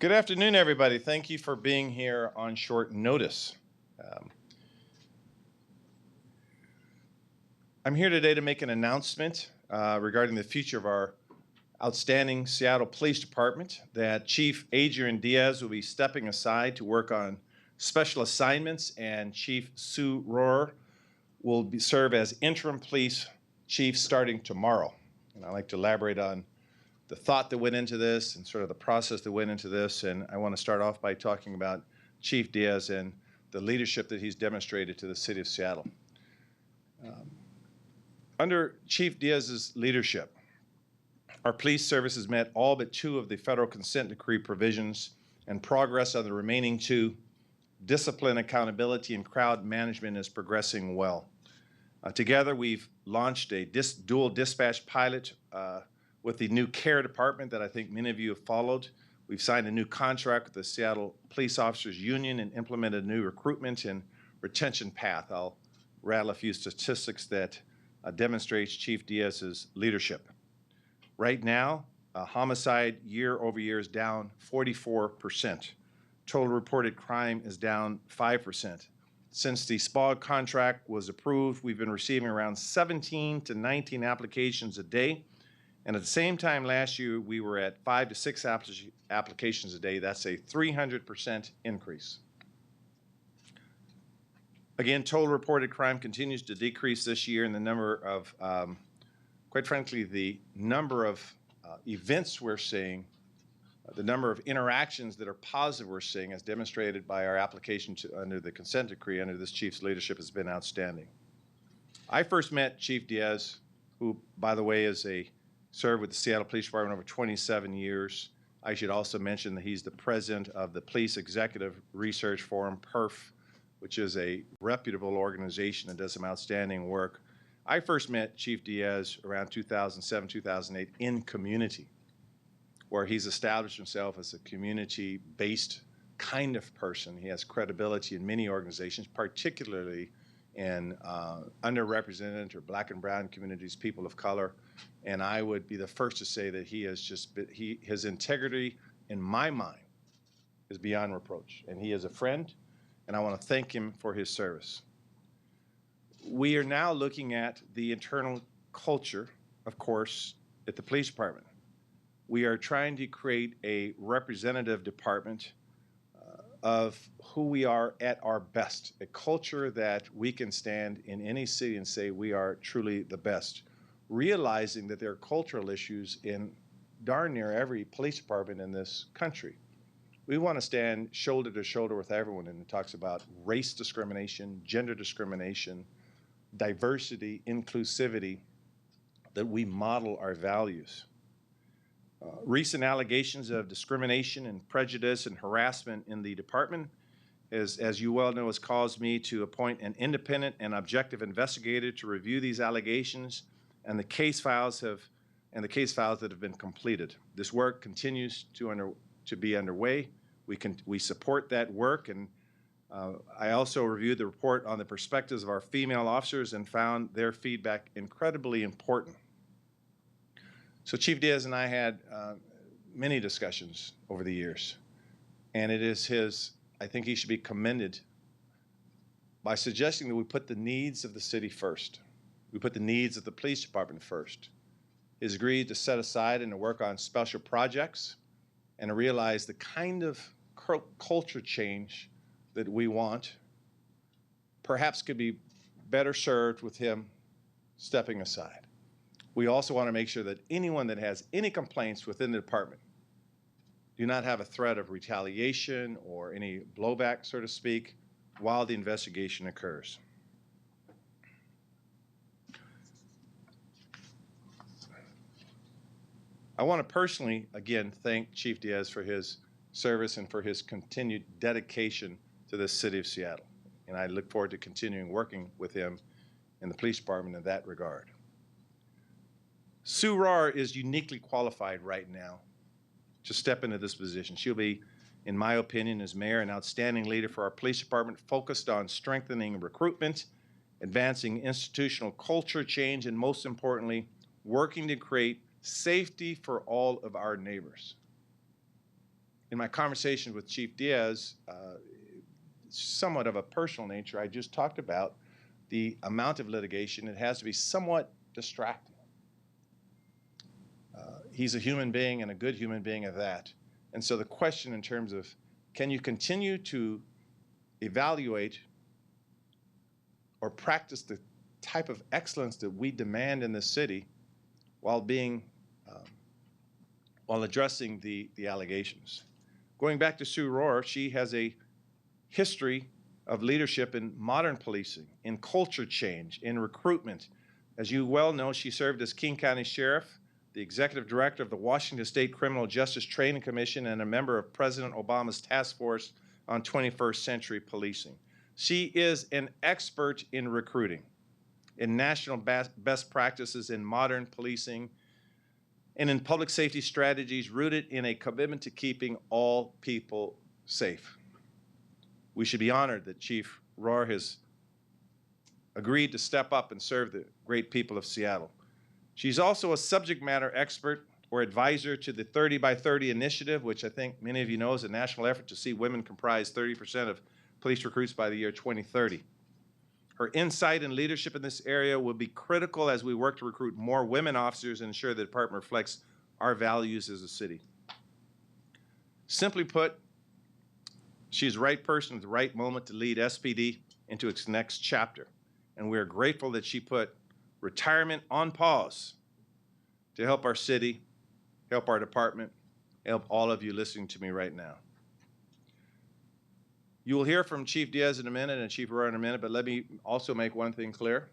Good afternoon, everybody. Thank you for being here on short notice. I'm here today to make an announcement regarding the future of our outstanding Seattle Police Department, that Chief Adrian Diaz will be stepping aside to work on special assignments, and Chief Sue Rahr will serve as Interim Police Chief starting tomorrow. And I'd like to elaborate on the thought that went into this and sort of the process that went into this. And I want to start off by talking about Chief Diaz and the leadership that he's demonstrated to the city of Seattle. Under Chief Diaz's leadership, our police service has met all but 2 of the federal consent decree provisions, and progress on the remaining 2, discipline, accountability, and crowd management, is progressing well. Together, we've launched a dual dispatch pilot with the new care department that I think many of you have followed. We've signed a new contract with the Seattle Police Officers Union and implemented a new recruitment and retention path. I'll rattle a few statistics that demonstrates Chief Diaz's leadership. Right now, homicide year over year is down 44%. Total reported crime is down 5%. Since the SPAW contract was approved, we've been receiving around 17 to 19 applications a day. And at the same time last year, we were at 5 to 6 applications a day. That's a 300% increase. Again, total reported crime continues to decrease this year, and the number of, quite frankly, the number of events we're seeing, the number of interactions that are positive we're seeing, as demonstrated by our application under the consent decree under this chief's leadership, has been outstanding. I first met Chief Diaz, who, by the way, served with the Seattle Police Department over 27 years. I should also mention that he's the president of the Police Executive Research Forum, PERF, which is a reputable organization that does some outstanding work. I first met Chief Diaz around 2007, 2008 in community, where he's established himself as a community-based kind of person. He has credibility in many organizations, particularly in underrepresented or black and brown communities, people of color. And I would be the first to say that his integrity, in my mind, is beyond reproach. And he is a friend, and I want to thank him for his service. We are now looking at the internal culture, of course, at the police department. We are trying to create a representative department of who we are at our best, a culture that we can stand in any city and say we are truly the best, realizing that there are cultural issues in darn near every police department in this country. We want to stand shoulder to shoulder with everyone, and it talks about race discrimination, gender discrimination, diversity, inclusivity, that we model our values. Recent allegations of discrimination and prejudice and harassment in the department, as you well know, has caused me to appoint an independent and objective investigator to review these allegations and the case files that have been completed. This work continues to be underway. We support that work, and I also reviewed the report on the perspectives of our female officers and found their feedback incredibly important. So Chief Diaz and I had many discussions over the years, and I think he should be commended by suggesting that we put the needs of the city first. We put the needs of the police department first. He's agreed to set aside and to work on special projects and to realize the kind of culture change that we want perhaps could be better served with him stepping aside. We also want to make sure that anyone that has any complaints within the department do not have a threat of retaliation or any blowback, so to speak, while the investigation occurs. I want to personally, again, thank Chief Diaz for his service and for his continued dedication to the city of Seattle. And I look forward to continuing working with him in the police department in that regard. Sue Rahr is uniquely qualified right now to step into this position. She'll be, in my opinion, as mayor, an outstanding leader for our police department, focused on strengthening recruitment, advancing institutional culture change, and most importantly, working to create safety for all of our neighbors. in my conversation with Chief Diaz, somewhat of a personal nature, I just talked about the amount of litigation. It has to be somewhat distracting. He's a human being and a good human being at that. And so the question in terms of, can you continue to evaluate or practice the type of excellence that we demand in the city while being, while addressing the allegations? Going back to Sue Rahr, she has a history of leadership in modern policing, in culture change, in recruitment. As you well know, she served as King County Sheriff, the Executive Director of the Washington State Criminal Justice Training Commission, and a member of President Obama's Task Force on 21st Century Policing. She is an expert in recruiting, in national best practices in modern policing, and in public safety strategies rooted in a commitment to keeping all people safe. We should be honored that Chief Rahr has agreed to step up and serve the great people of Seattle. She's also a subject matter expert or advisor to the 30 by 30 initiative, which I think many of you know is a national effort to see women comprise 30% of police recruits by the year 2030. Her insight and leadership in this area will be critical as we work to recruit more women officers and ensure the department reflects our values as a city. Simply put, she's the right person at the right moment to lead SPD into its next chapter. And we are grateful that she put retirement on pause to help our city, help our department, help all of you listening to me right now. You will hear from Chief Diaz in a minute and Chief Rahr in a minute, but let me also make one thing clear.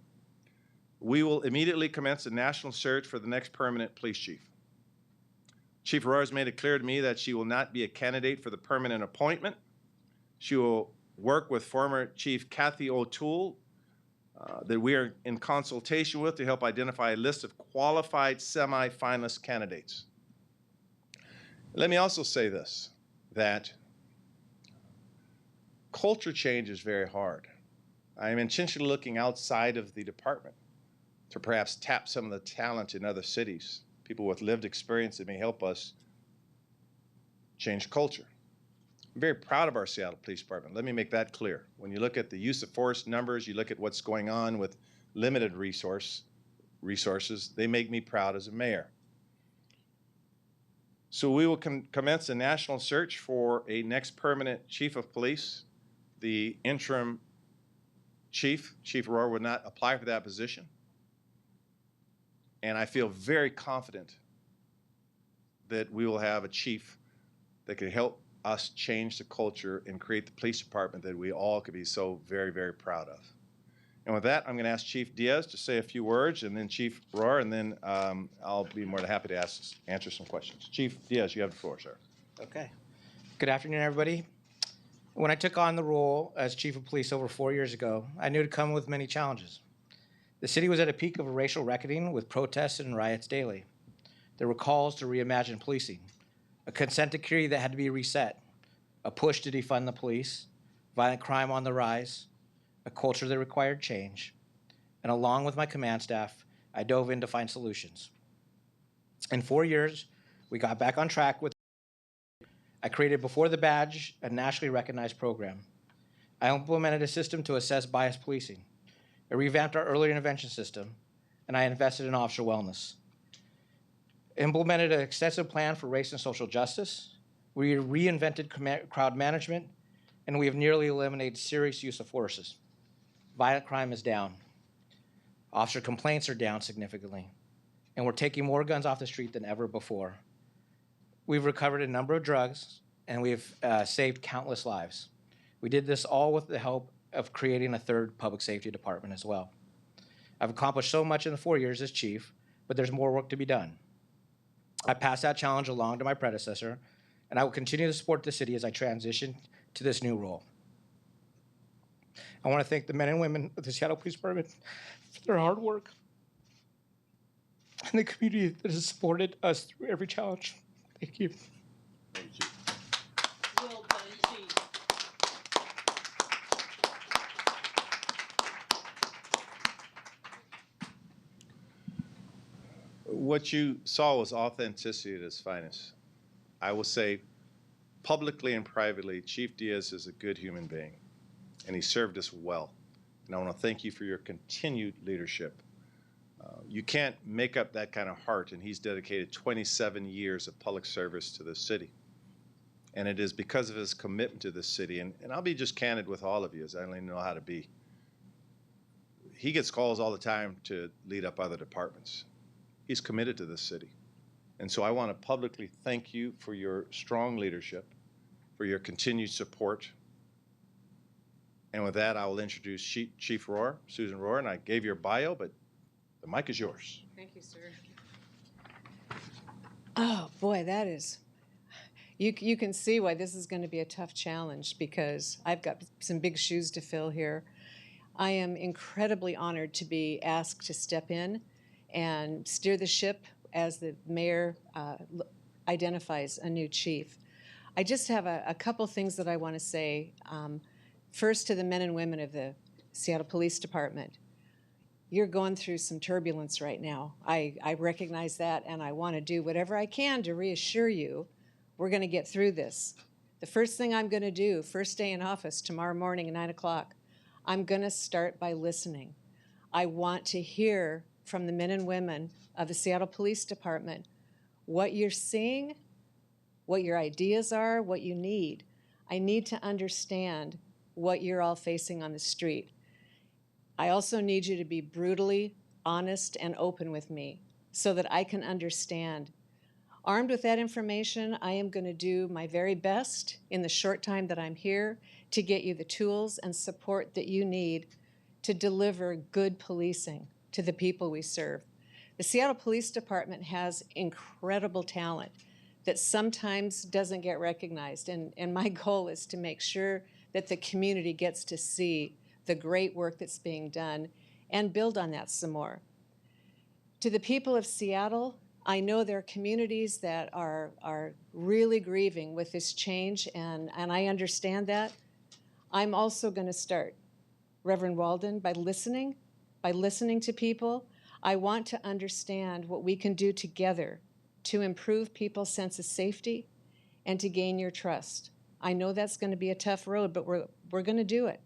We will immediately commence a national search for the next permanent police chief. Chief Rahr has made it clear to me that she will not be a candidate for the permanent appointment. She will work with former Chief Kathy O'Toole that we are in consultation with to help identify a list of qualified semi-finalist candidates. Let me also say this, that culture change is very hard. I am intentionally looking outside of the department to perhaps tap some of the talent in other cities, people with lived experience that may help us change culture. I'm very proud of our Seattle Police Department. Let me make that clear. When you look at the use of force numbers, you look at what's going on with limited resources, they make me proud as a mayor. So we will commence a national search for a next permanent chief of police. The interim chief, Chief Rahr, would not apply for that position. And I feel very confident that we will have a chief that can help us change the culture and create the police department that we all could be so very, very proud of. And with that, I'm going to ask Chief Diaz to say a few words, and then Chief Rahr, and then I'll be more than happy to answer some questions. Chief Diaz, you have the floor, sir. Okay. Good afternoon, everybody. When I took on the role as Chief of Police over 4 years ago, I knew it would come with many challenges. The city was at a peak of a racial reckoning with protests and riots daily. There were calls to reimagine policing, a consent decree that had to be reset, a push to defund the police, violent crime on the rise, a culture that required change, and along with my command staff, I dove in to find solutions. In 4 years, we got back on track with I created Before the Badge, a nationally recognized program. I implemented a system to assess bias policing. I revamped our early intervention system, and I invested in officer wellness. Implemented an extensive plan for race and social justice. We reinvented crowd management, and we have nearly eliminated serious use of forces. Violent crime is down. Officer complaints are down significantly, and we're taking more guns off the street than ever before. We've recovered a number of drugs, and we've saved countless lives. We did this all with the help of creating a third public safety department as well. I've accomplished so much in the 4 years as chief, but there's more work to be done. I passed that challenge along to my predecessor, and I will continue to support the city as I transition to this new role. I want to thank the men and women of the Seattle Police Department for their hard work and the community that has supported us through every challenge. Thank you. Thank you. Well done, Chief. What you saw was authenticity at its finest. I will say publicly and privately, Chief Diaz is a good human being, and he served us well. And I want to thank you for your continued leadership. You can't make up that kind of heart, and he's dedicated 27 years of public service to this city. And it is because of his commitment to this city, and I'll be just candid with all of you, as I only know how to be. He gets calls all the time to lead up other departments. He's committed to this city. And so I want to publicly thank you for your strong leadership, for your continued support. And with that, I will introduce Chief Rahr, Susan Rahr, and I gave your bio, but the mic is yours. Thank you, sir. Oh, boy, that is, you can see why this is going to be a tough challenge, because I've got some big shoes to fill here. I am incredibly honored to be asked to step in and steer the ship as the mayor identifies a new chief. I just have a couple things that I want to say. First, to the men and women of the Seattle Police Department. You're going through some turbulence right now. I recognize that, and I want to do whatever I can to reassure you we're going to get through this. The first thing I'm going to do, first day in office, tomorrow morning at 9 o'clock, I'm going to start by listening. I want to hear from the men and women of the Seattle Police Department what you're seeing, what your ideas are, what you need. I need to understand what you're all facing on the street. I also need you to be brutally honest and open with me so that I can understand. Armed with that information, I am going to do my very best in the short time that I'm here to get you the tools and support that you need to deliver good policing to the people we serve. The Seattle Police Department has incredible talent that sometimes doesn't get recognized, and my goal is to make sure that the community gets to see the great work that's being done and build on that some more. To the people of Seattle, I know there are communities that are really grieving with this change, and I understand that. I'm also going to start, Reverend Walden, by listening to people. I want to understand what we can do together to improve people's sense of safety and to gain your trust. I know that's going to be a tough road, but we're going to do it.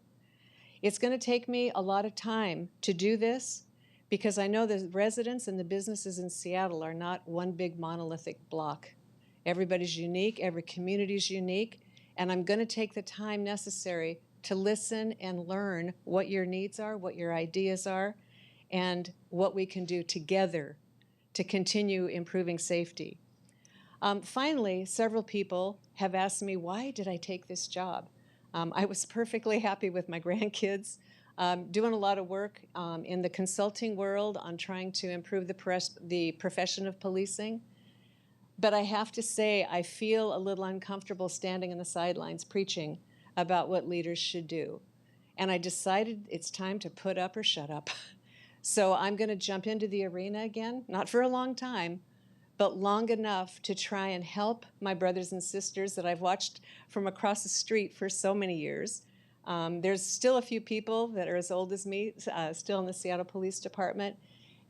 It's going to take me a lot of time to do this because I know the residents and the businesses in Seattle are not one big monolithic block. Everybody's unique, every community's unique, and I'm going to take the time necessary to listen and learn what your needs are, what your ideas are, and what we can do together to continue improving safety. Finally, several people have asked me, why did I take this job? I was perfectly happy with my grandkids, doing a lot of work in the consulting world on trying to improve the profession of policing. But I have to say, I feel a little uncomfortable standing on the sidelines preaching about what leaders should do. And I decided it's time to put up or shut up. So I'm going to jump into the arena again, not for a long time, but long enough to try and help my brothers and sisters that I've watched from across the street for so many years. There's still a few people that are as old as me, still in the Seattle Police Department,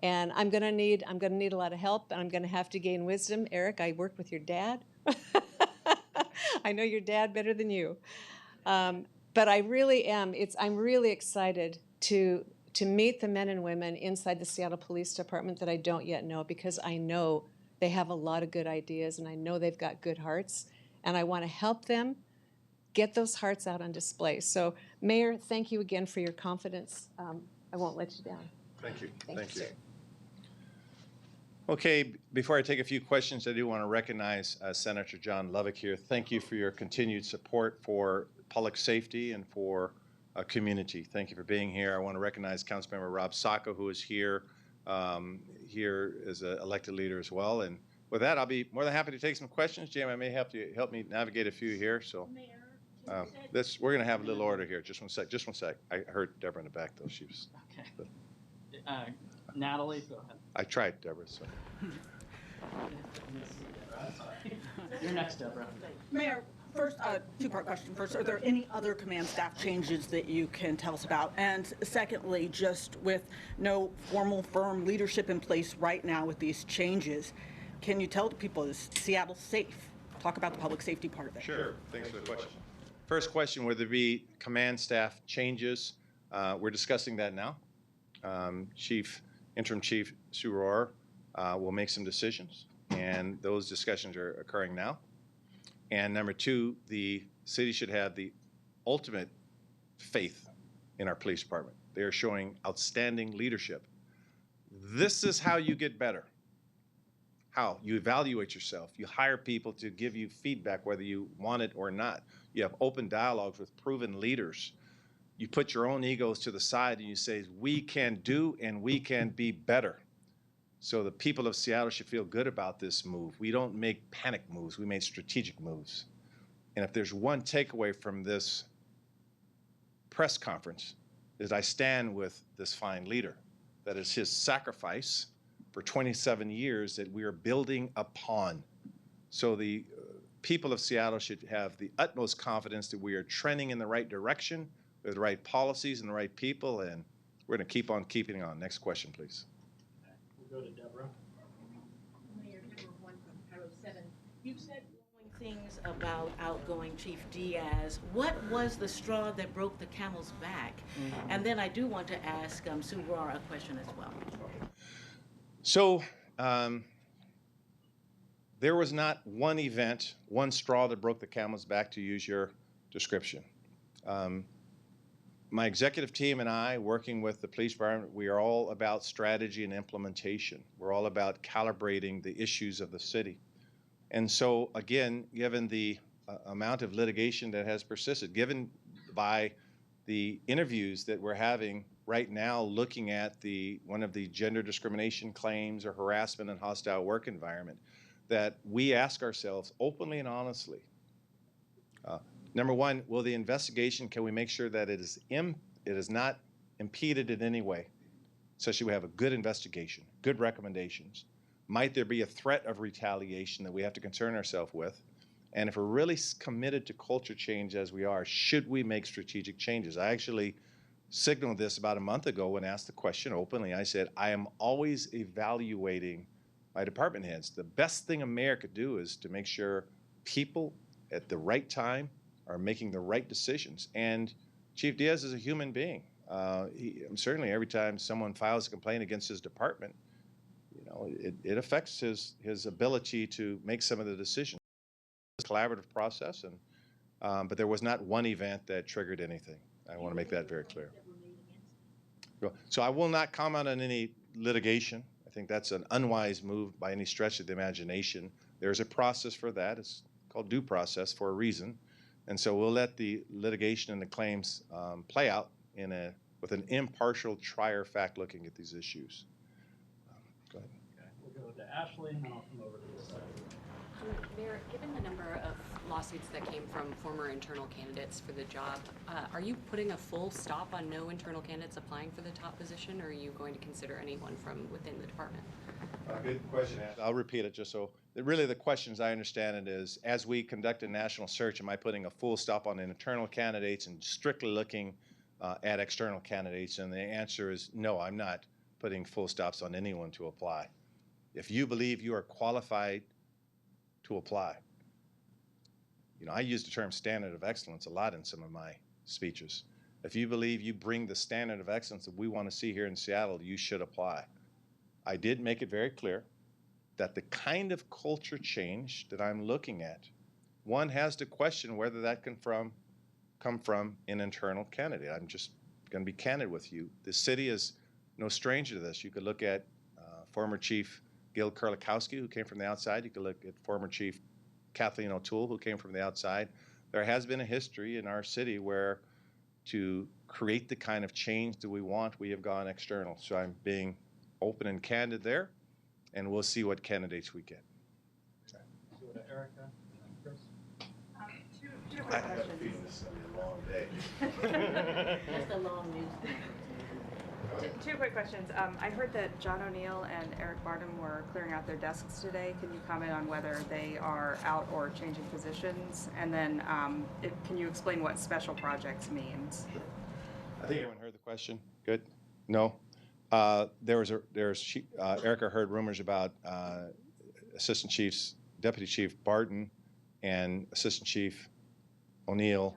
and I'm going to need a lot of help, and I'm going to have to gain wisdom. Eric, I worked with your dad. I know your dad better than you, but I really am. I'm really excited to meet the men and women inside the Seattle Police Department that I don't yet know, because I know they have a lot of good ideas, and I know they've got good hearts, and I want to help them get those hearts out on display. So, Mayor, thank you again for your confidence. I won't let you down. Thank you. Thank you, sir. Okay, before I take a few questions, I do want to recognize Senator John Lovick here. Thank you for your continued support for public safety and for community. Thank you for being here. I want to recognize Councilmember Rob Sacco, who is here as an elected leader as well. And with that, I'll be more than happy to take some questions. Jim, I may help me navigate a few here. So we're going to have a little order here. Just one sec. I heard Deborah in the back, though. She was. Okay. Natalie, go ahead. I tried, Deborah. So. You're next, Deborah. Mayor, first, two-part question. First, are there any other command staff changes that you can tell us about? And secondly, just with no formal firm leadership in place right now with these changes, can you tell the people, is Seattle safe? talk about the public safety part of it. Sure. Thanks for the question. First question, would there be command staff changes? We're discussing that now. Interim Chief Sue Rahr will make some decisions, and those discussions are occurring now. And number two, the city should have the ultimate faith in our police department. They are showing outstanding leadership. This is how you get better. How? You evaluate yourself. You hire people to give you feedback whether you want it or not. You have open dialogues with proven leaders. You put your own egos to the side and you say, we can do and we can be better. So the people of Seattle should feel good about this move. We don't make panic moves, we make strategic moves. And if there's one takeaway from this press conference, is I stand with this fine leader. That is his sacrifice for 27 years that we are building upon. So the people of Seattle should have the utmost confidence that we are trending in the right direction with the right policies and the right people, and we're going to keep on keeping on. Next question, please. Okay. We'll go to Deborah. Mayor, number 1 from Title 7. You said glowing things about outgoing Chief Diaz. What was the straw that broke the camel's back? And then I do want to ask Sue Rahr a question as well. So there was not one event, one straw that broke the camel's back, to use your description. My executive team and I, working with the police department, we are all about strategy and implementation. We're all about calibrating the issues of the city. And so, again, given the amount of litigation that has persisted, given by the interviews that we're having right now looking at one of the gender discrimination claims or harassment and hostile work environment, that we ask ourselves openly and honestly, number one, will the investigation, can we make sure that it is not impeded in any way, such that we have a good investigation, good recommendations? Might there be a threat of retaliation that we have to concern ourselves with? And if we're really committed to culture change as we are, should we make strategic changes? I actually signaled this about a month ago when asked the question openly. I said, I am always evaluating my department heads. The best thing a mayor could do is to make sure people at the right time are making the right decisions. And Chief Diaz is a human being. Certainly every time someone files a complaint against his department, it affects his ability to make some of the decisions. It's a collaborative process, but there was not one event that triggered anything. I want to make that very clear. So I will not comment on any litigation. I think that's an unwise move by any stretch of the imagination. There's a process for that. It's called due process for a reason. And so we'll let the litigation and the claims play out with an impartial trier fact looking at these issues. Go ahead. Okay. We'll go to Ashley, and then I'll come over to this side. Mayor, given the number of lawsuits that came from former internal candidates for the job, are you putting a full stop on no internal candidates applying for the top position, or are you going to consider anyone from within the department? Good question. I'll repeat it just so. Really the question, as I understand it, is as we conduct a national search, am I putting a full stop on internal candidates and strictly looking at external candidates? And the answer is no, I'm not putting full stops on anyone to apply. If you believe you are qualified to apply. I use the term standard of excellence a lot in some of my speeches. If you believe you bring the standard of excellence that we want to see here in Seattle, you should apply. I did make it very clear that the kind of culture change that I'm looking at, one has to question whether that can come from an internal candidate. I'm just going to be candid with you. The city is no stranger to this. You could look at former Chief Gil Kurlikowski, who came from the outside. You could look at former Chief Kathleen O'Toole, who came from the outside. There has been a history in our city where to create the kind of change that we want, we have gone external. So I'm being open and candid there, and we'll see what candidates we get. Okay. We'll go to Erica, and then Chris. Two I have a feeling this is going to be a long day. Just a long news. Two quick questions. I heard that John O'Neill and Eric Barnum were clearing out their desks today. Can you comment on whether they are out or changing positions? And then can you explain what special projects means? I think everyone heard the question. Good? No? Erica heard rumors about Deputy Chief Barton and Assistant Chief O'Neill,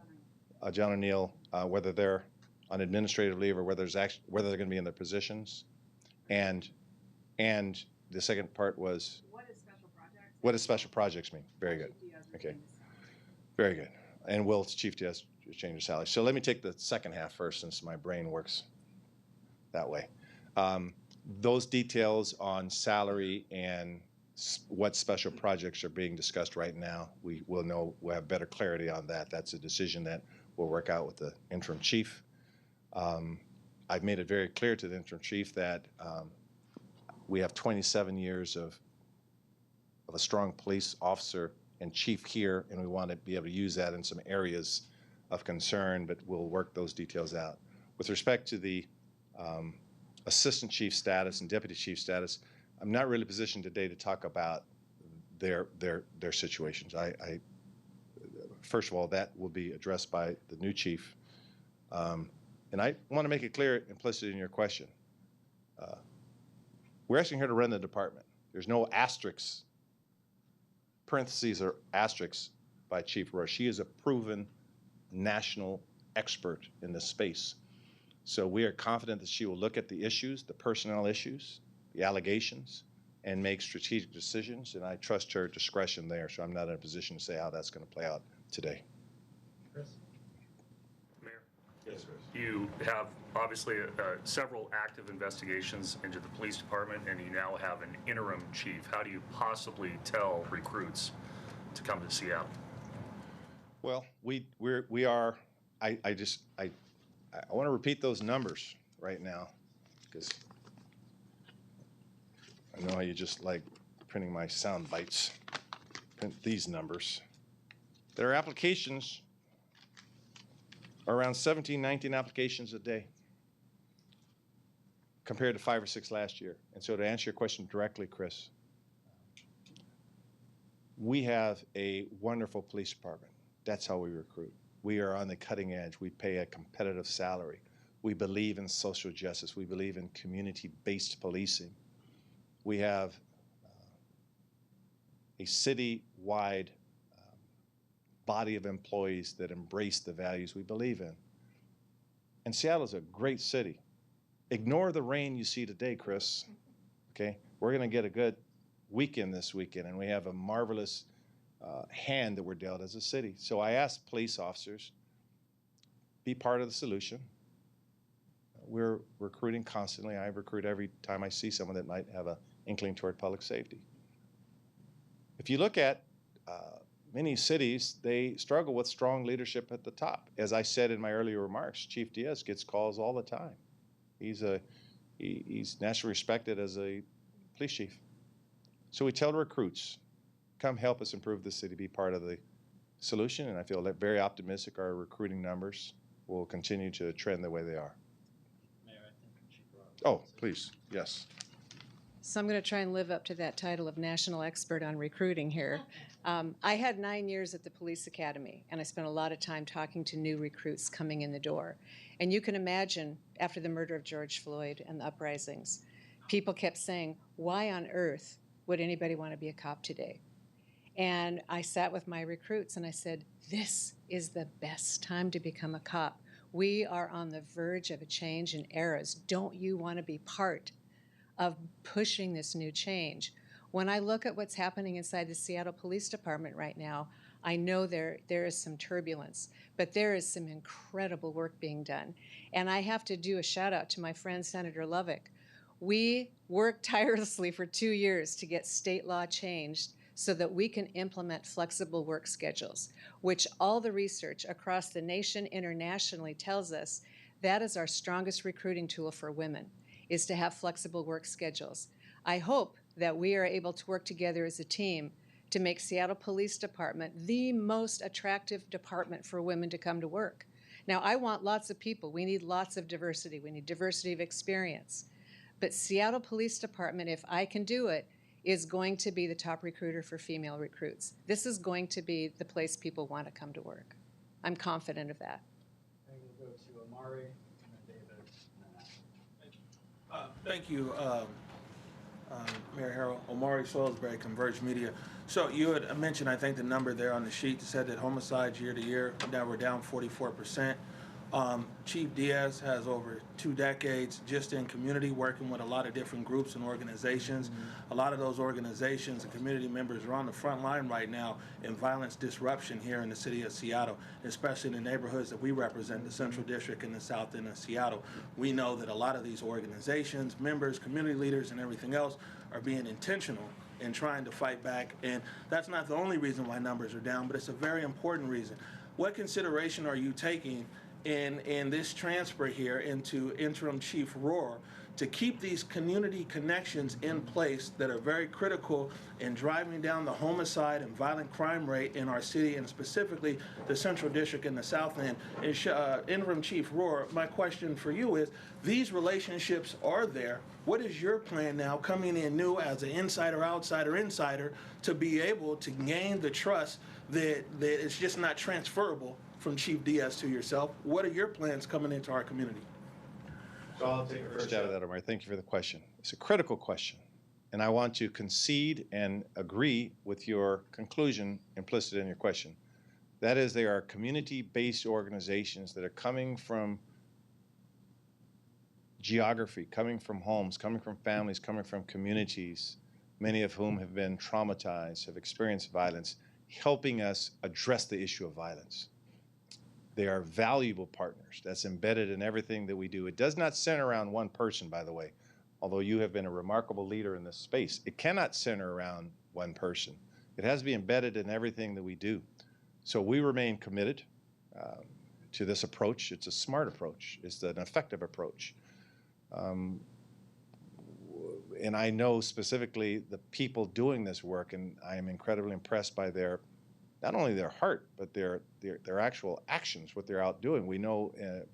John O'Neill, whether they're on administrative leave or whether they're going to be in their positions, and the second part was What is special projects? what does special projects mean? Very good. Okay. Very good. And will Chief Diaz change his salary? So let me take the second half first, since my brain works that way. Those details on salary and what special projects are being discussed right now, we'll have better clarity on that. That's a decision that we'll work out with the interim chief. I've made it very clear to the interim chief that we have 27 years of a strong police officer and chief here, and we want to be able to use that in some areas of concern, but we'll work those details out. With respect to the assistant chief status and deputy chief status, I'm not really positioned today to talk about their situations. First of all, that will be addressed by the new chief. And I want to make it clear, implicit in your question, we're asking her to run the department. There's no asterisks, parentheses or asterisks by Chief Rahr. She is a proven national expert in this space. So we are confident that she will look at the issues, the personnel issues, the allegations, and make strategic decisions. And I trust her discretion there. So I'm not in a position to say how that's going to play out today. Chris? Mayor, Yes, Chris. you have obviously several active investigations into the police department, and you now have an interim chief. How do you possibly tell recruits to come to Seattle? Well, we are. I want to repeat those numbers right now, because I know how you just like printing my sound bites. Print these numbers. There are applications, around 17, 19 applications a day, compared to 5 or 6 last year. And so to answer your question directly, Chris, we have a wonderful police department. That's how we recruit. We are on the cutting edge. We pay a competitive salary. We believe in social justice. We believe in community-based policing. We have a city-wide body of employees that embrace the values we believe in. And Seattle is a great city. Ignore the rain you see today, Chris. Okay? We're going to get a good weekend this weekend, and we have a marvelous hand that we're dealt as a city. So I ask police officers, be part of the solution. We're recruiting constantly. I recruit every time I see someone that might have an inkling toward public safety. If you look at many cities, they struggle with strong leadership at the top. As I said in my earlier remarks, Chief Diaz gets calls all the time. He's nationally respected as a police chief. So we tell recruits, come help us improve the city, be part of the solution, and I feel very optimistic our recruiting numbers will continue to trend the way they are. Mayor, I think Chief Rahr. Oh, please, yes. So I'm going to try and live up to that title of national expert on recruiting here. I had 9 years at the police academy, and I spent a lot of time talking to new recruits coming in the door. And you can imagine, after the murder of George Floyd and the uprisings, people kept saying, why on earth would anybody want to be a cop today? And I sat with my recruits and I said, this is the best time to become a cop. We are on the verge of a change in eras. Don't you want to be part of pushing this new change? When I look at what's happening inside the Seattle Police Department right now, I know there is some turbulence, but there is some incredible work being done. And I have to do a shout out to my friend Senator Lovick. We worked tirelessly for 2 years to get state law changed so that we can implement flexible work schedules, which all the research across the nation internationally tells us that is our strongest recruiting tool for women, is to have flexible work schedules. I hope that we are able to work together as a team to make Seattle Police Department the most attractive department for women to come to work. Now, I want lots of people. We need lots of diversity. We need diversity of experience. But Seattle Police Department, if I can do it, is going to be the top recruiter for female recruits. This is going to be the place people want to come to work. I'm confident of that. And we'll go to Amari, and then David, and then Ashley. Thank you. Mayor Harrell, Omari Salisbury, Converge Media. So you had mentioned, I think, the number there on the sheet said that homicides year to year now we're down 44%. Chief Diaz has over 2 decades just in community working with a lot of different groups and organizations. A lot of those organizations and community members are on the front line right now in violence disruption here in the city of Seattle, especially in the neighborhoods that we represent, the Central District and the South End of Seattle. We know that a lot of these organizations, members, community leaders, and everything else are being intentional in trying to fight back. And that's not the only reason why numbers are down, but it's a very important reason. What consideration are you taking in this transfer here into Interim Chief Rahr to keep these community connections in place that are very critical in driving down the homicide and violent crime rate in our city, and specifically the Central District and the South End? Interim Chief Rahr, my question for you is, these relationships are there. What is your plan now, coming in new as an insider, outsider, insider, to be able to gain the trust that it's just not transferable from Chief Diaz to yourself? What are your plans coming into our community? So I'll take the first stab at that, Omar. Thank you for the question. It's a critical question, and I want to concede and agree with your conclusion implicit in your question. That is, they are community-based organizations that are coming from geography, coming from homes, coming from families, coming from communities, many of whom have been traumatized, have experienced violence, helping us address the issue of violence. They are valuable partners. That's embedded in everything that we do. It does not center around one person, by the way, although you have been a remarkable leader in this space. It cannot center around one person. It has to be embedded in everything that we do. So we remain committed to this approach. It's a smart approach. It's an effective approach. And I know specifically the people doing this work, and I am incredibly impressed by their, not only their heart, but their actual actions, what they're out doing. We know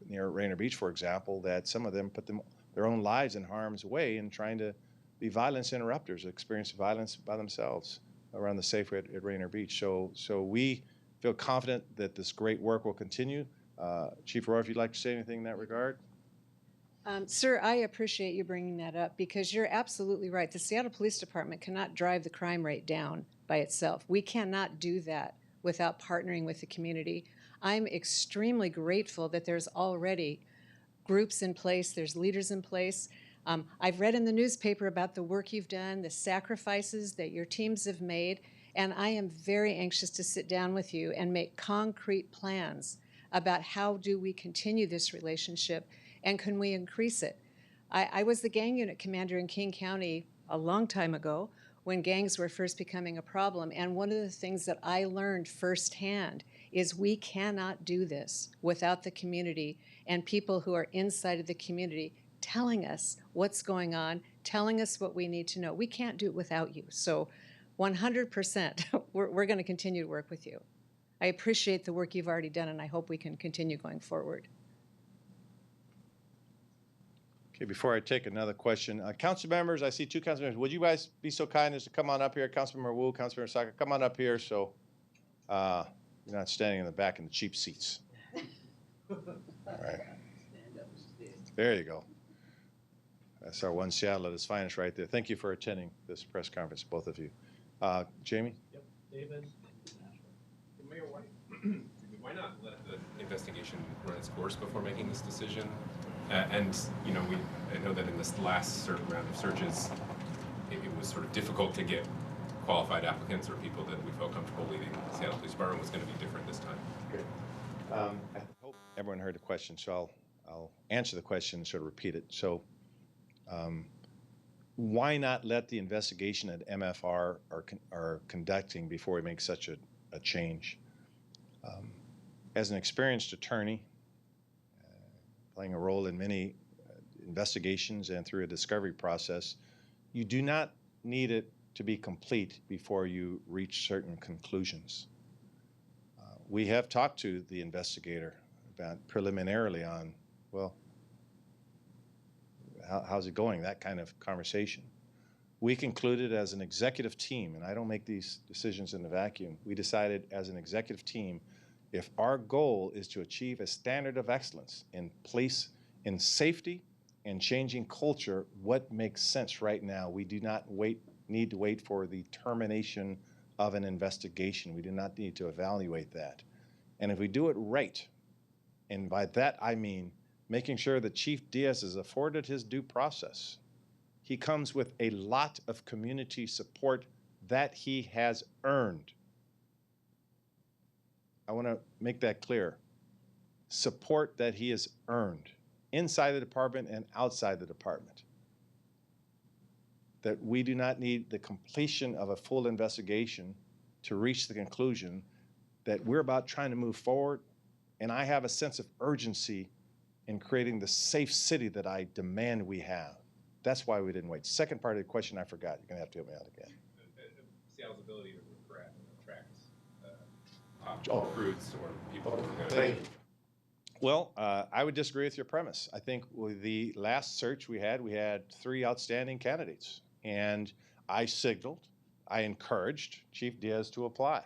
near Rainier Beach, for example, that some of them put their own lives in harm's way in trying to be violence interrupters, experience violence by themselves around the Safeway at Rainier Beach. So we feel confident that this great work will continue. Chief Rahr, if you'd like to say anything in that regard. Sir, I appreciate you bringing that up, because you're absolutely right. The Seattle Police Department cannot drive the crime rate down by itself. We cannot do that without partnering with the community. I'm extremely grateful that there's already groups in place, there's leaders in place. I've read in the newspaper about the work you've done, the sacrifices that your teams have made, and I am very anxious to sit down with you and make concrete plans about how do we continue this relationship and can we increase it. I was the gang unit commander in King County a long time ago when gangs were first becoming a problem, and one of the things that I learned firsthand is we cannot do this without the community and people who are inside of the community telling us what's going on, telling us what we need to know. We can't do it without you. So 100%, we're going to continue to work with you. I appreciate the work you've already done, and I hope we can continue going forward. Okay, before I take another question, council members, I see 2 council members. Would you guys be so kind as to come on up here? Councilmember Wu, Councilmember Saka, come on up here so you're not standing in the back in the cheap seats. All right. There you go. That's our one Seattle at its finest right there. Thank you for attending this press conference, both of you. Jamie? Yep, David. Mayor, why not let the investigation run its course before making this decision? And you know, I know that in this last certain round of searches, it was sort of difficult to get qualified applicants or people that we felt comfortable leading the Seattle Police Department. Was going to be different this time. Good. I hope everyone heard the question, so I'll answer the question and sort of repeat it. So why not let the investigation that MFR are conducting before we make such a change? As an experienced attorney, playing a role in many investigations and through a discovery process, you do not need it to be complete before you reach certain conclusions. We have talked to the investigator about preliminarily on, well, how's it going, that kind of conversation. We concluded as an executive team, and I don't make these decisions in a vacuum, we decided as an executive team, if our goal is to achieve a standard of excellence in police, in safety and changing culture, what makes sense right now? We do not need to wait for the termination of an investigation. We do not need to evaluate that. And if we do it right, and by that I mean making sure that Chief Diaz is afforded his due process, he comes with a lot of community support that he has earned. I want to make that clear. Support that he has earned inside the department and outside the department. That we do not need the completion of a full investigation to reach the conclusion that we're about trying to move forward, and I have a sense of urgency in creating the safe city that I demand we have. That's why we didn't wait. Second part of the question I forgot. You're gonna have to help me out again. Seattle's ability to attract recruits or people. Thank you. Well, I would disagree with your premise. I think with the last search we had 3 outstanding candidates, and I signaled, I encouraged Chief Diaz to apply.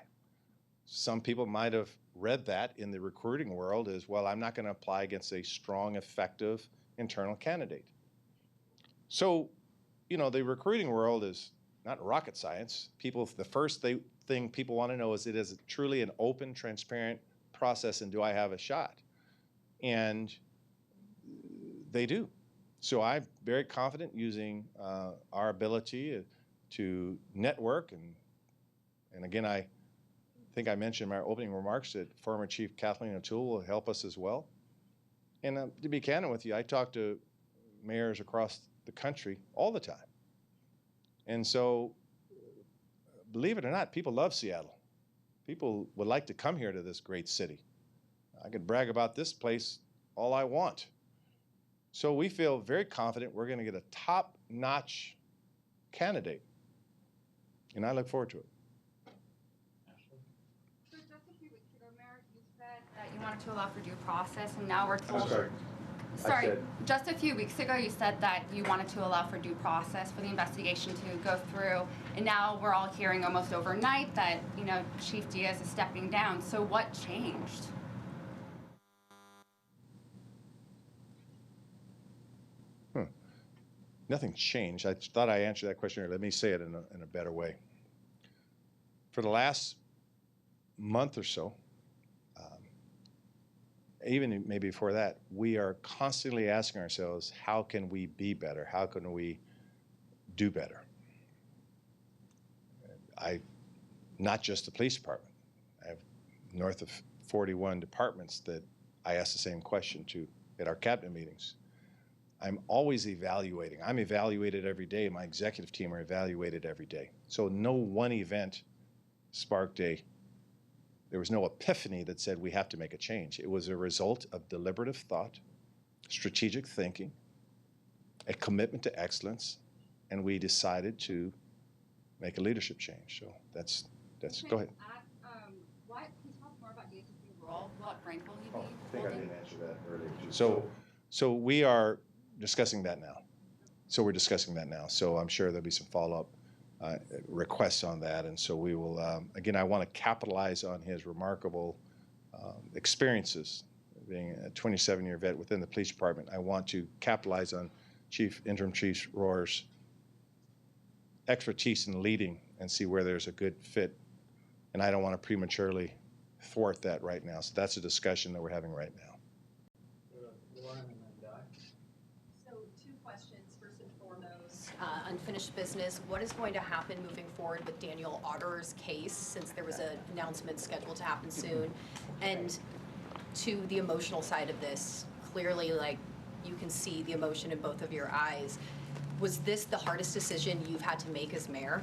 Some people might have read that in the recruiting world as, well, I'm not going to apply against a strong, effective internal candidate. So, you know, the recruiting world is not rocket science. People, the first thing people want to know is, it is truly an open, transparent process, and do I have a shot? And they do. So I'm very confident using our ability to network, and again, I think I mentioned in my opening remarks that former Chief Kathleen O'Toole will help us as well. And to be candid with you, I talk to mayors across the country all the time. And so, believe it or not, people love Seattle. People would like to come here to this great city. I could brag about this place all I want. So we feel very confident we're going to get a top-notch candidate. And I look forward to it. So just a few weeks ago, Mayor, you said that you wanted to allow for due process, and now we're told... Sorry, just a few weeks ago you said that you wanted to allow for due process for the investigation to go through, and now we're all hearing almost overnight that, you know, Chief Diaz is stepping down. So what changed? Nothing changed. I thought I answered that question earlier. Let me say it in a better way. For the last month or so, even maybe before that, we are constantly asking ourselves, how can we be better? How can we do better? Not just the police department. I have north of 41 departments that I ask the same question to at our cabinet meetings. I'm always evaluating. I'm evaluated every day. My executive team are evaluated every day. So no one event sparked there was no epiphany that said we have to make a change. It was a result of deliberative thought, strategic thinking, a commitment to excellence, and we decided to make a leadership change. So that's go ahead. Can you talk more about Diaz's new role? What rank will he be? I think I didn't answer that earlier. So we are discussing that now. So I'm sure there'll be some follow-up requests on that, and so we will, again, I want to capitalize on his remarkable experiences, being a 27-year vet within the police department. I want to capitalize on Interim Chief Rahr's expertise in leading and see where there's a good fit, and I don't want to prematurely thwart that right now. So that's a discussion that we're having right now. Unfinished business. What is going to happen moving forward with Daniel Otter's case, since there was an announcement scheduled to happen soon? And to the emotional side of this, clearly, like, you can see the emotion in both of your eyes. Was this the hardest decision you've had to make as mayor?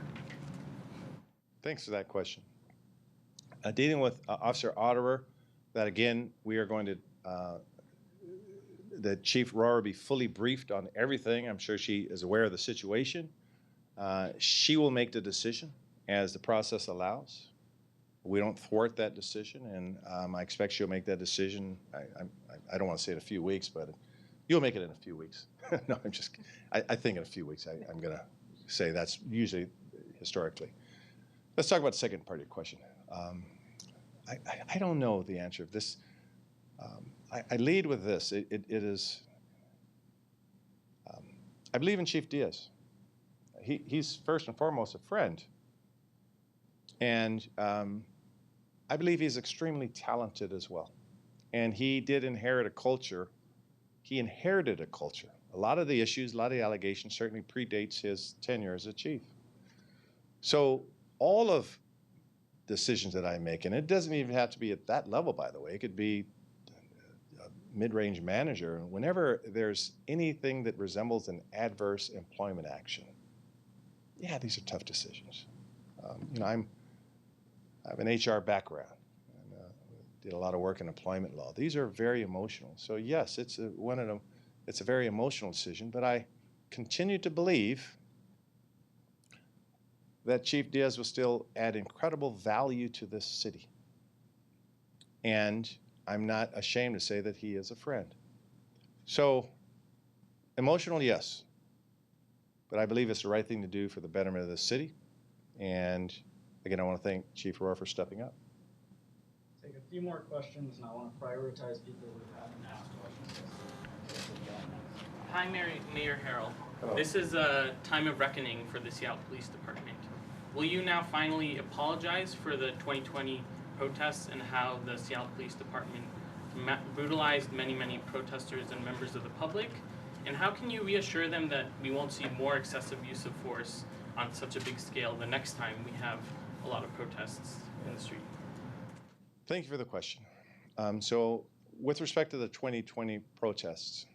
Thanks for that question. Dealing with Officer Otterer, that again, we are going to the Chief Rahr will be fully briefed on everything. I'm sure she is aware of the situation. She will make the decision as the process allows. We don't thwart that decision, and I expect she'll make that decision. I don't want to say in a few weeks, but you'll make it in a few weeks. No, I think in a few weeks. I'm going to say that's usually historically. Let's talk about the second part of your question. I don't know the answer of this. I lead with this. It is I believe in Chief Diaz. He's first and foremost a friend. And I believe he's extremely talented as well. And he did inherit a culture. He inherited a culture. A lot of the issues, a lot of the allegations certainly predates his tenure as a chief. So all of decisions that I make, and it doesn't even have to be at that level, by the way, it could be a mid-range manager. Whenever there's anything that resembles an adverse employment action, yeah, these are tough decisions. You know, I have an HR background. Did a lot of work in employment law. These are very emotional. So yes, it's a very emotional decision, but I continue to believe that Chief Diaz will still add incredible value to this city. And I'm not ashamed to say that he is a friend. So emotional, yes, but I believe it's the right thing to do for the betterment of the city. And again, I want to thank Chief Rahr for stepping up. Take a few more questions, and I want to prioritize people who haven't asked questions. Hi, Mayor Harrell. Hello. This is a time of reckoning for the Seattle Police Department. Will you now finally apologize for the 2020 protests and how the Seattle Police Department brutalized many protesters and members of the public? And how can you reassure them that we won't see more excessive use of force on such a big scale the next time we have a lot of protests in the street? Thank you for the question. So with respect to the 2020 protests,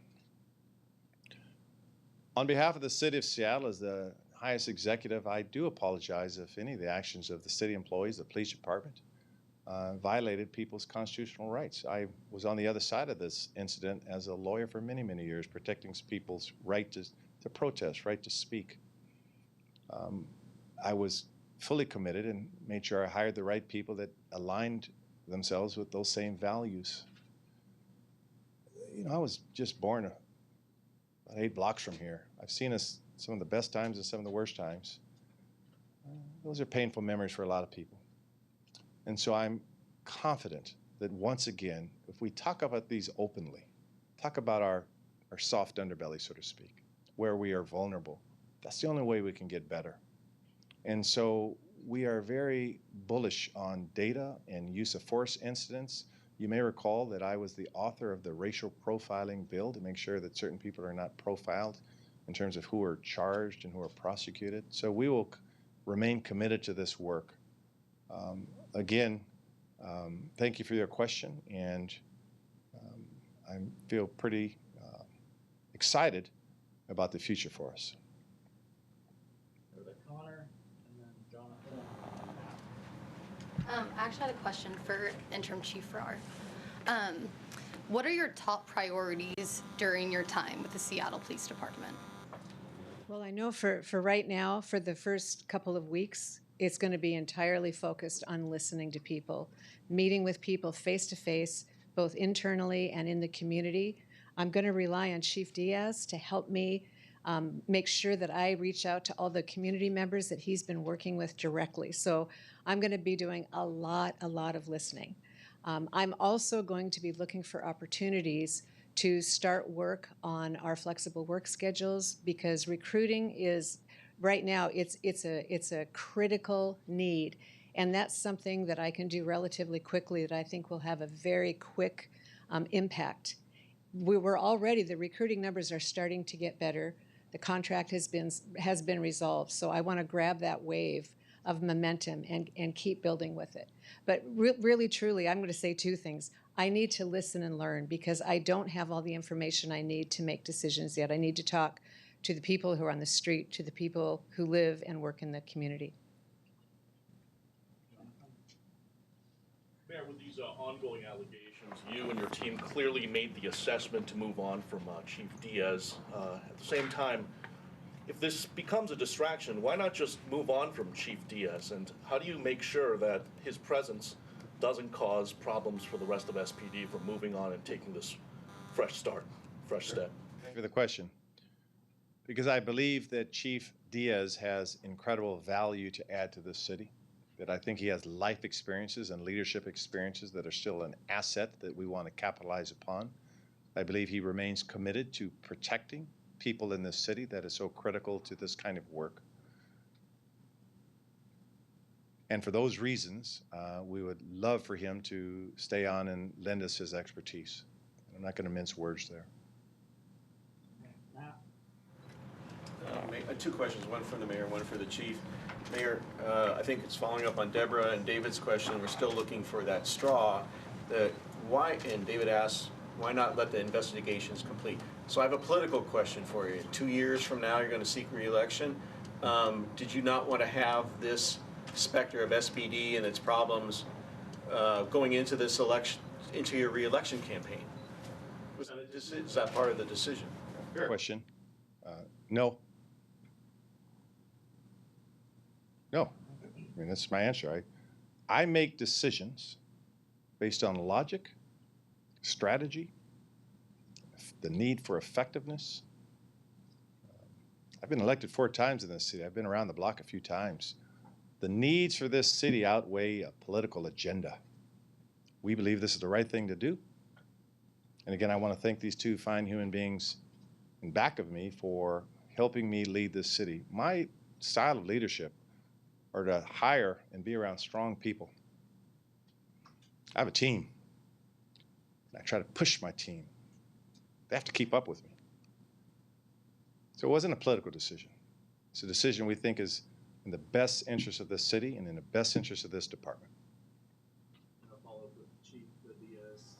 on behalf of the city of Seattle as the highest executive, I do apologize if any of the actions of the city employees, the police department, violated people's constitutional rights. I was on the other side of this incident as a lawyer for many years, protecting people's right to protest, right to speak. I was fully committed and made sure I hired the right people that aligned themselves with those same values. You know, I was just born about 8 blocks from here. I've seen some of the best times and some of the worst times. Those are painful memories for a lot of people. And so I'm confident that once again, if we talk about these openly, talk about our soft underbelly, so to speak, where we are vulnerable, that's the only way we can get better. And so we are very bullish on data and use of force incidents. You may recall that I was the author of the racial profiling bill to make sure that certain people are not profiled in terms of who are charged and who are prosecuted. So we will remain committed to this work. Again, thank you for your question, and I feel pretty excited about the future for us. Connor, and then Jonathan. I actually had a question for Interim Chief Rahr. What are your top priorities during your time with the Seattle Police Department? Well, I know for right now, for the first couple of weeks, it's going to be entirely focused on listening to people, meeting with people face to face, both internally and in the community. I'm going to rely on Chief Diaz to help me make sure that I reach out to all the community members that he's been working with directly. So I'm going to be doing a lot of listening. I'm also going to be looking for opportunities to start work on our flexible work schedules, because recruiting is, right now, it's a critical need. And that's something that I can do relatively quickly that I think will have a very quick impact. The recruiting numbers are starting to get better. The contract has been resolved. So I want to grab that wave of momentum and keep building with it. But really, truly, I'm going to say 2 things. I need to listen and learn, because I don't have all the information I need to make decisions yet. I need to talk to the people who are on the street, to the people who live and work in the community. Mayor, with these ongoing allegations, you and your team clearly made the assessment to move on from Chief Diaz. At the same time, if this becomes a distraction, why not just move on from Chief Diaz? And how do you make sure that his presence doesn't cause problems for the rest of SPD from moving on and taking this fresh start, fresh step? Thank you for the question. Because I believe that Chief Diaz has incredible value to add to this city, that I think he has life experiences and leadership experiences that are still an asset that we want to capitalize upon. I believe he remains committed to protecting people in this city that is so critical to this kind of work. And for those reasons, we would love for him to stay on and lend us his expertise. I'm not going to mince words there. Two questions, one for the mayor, one for the chief. Mayor, I think it's following up on Deborah and David's question. We're still looking for that straw. Why, and David asks, why not let the investigations complete? So I have a political question for you. 2 years from now, you're going to seek re-election. Did you not want to have this specter of SPD and its problems going into this election, into your re-election campaign? Is that part of the decision? Fair question. No. No. I mean, that's my answer. I make decisions based on logic, strategy, the need for effectiveness. I've been elected 4 times in this city. I've been around the block a few times. The needs for this city outweigh a political agenda. We believe this is the right thing to do. And again, I want to thank these 2 fine human beings in back of me for helping me lead this city. My style of leadership are to hire and be around strong people. I have a team. I try to push my team. They have to keep up with me. So it wasn't a political decision. It's a decision we think is in the best interest of this city and in the best interest of this department. I'll follow up with Chief Diaz.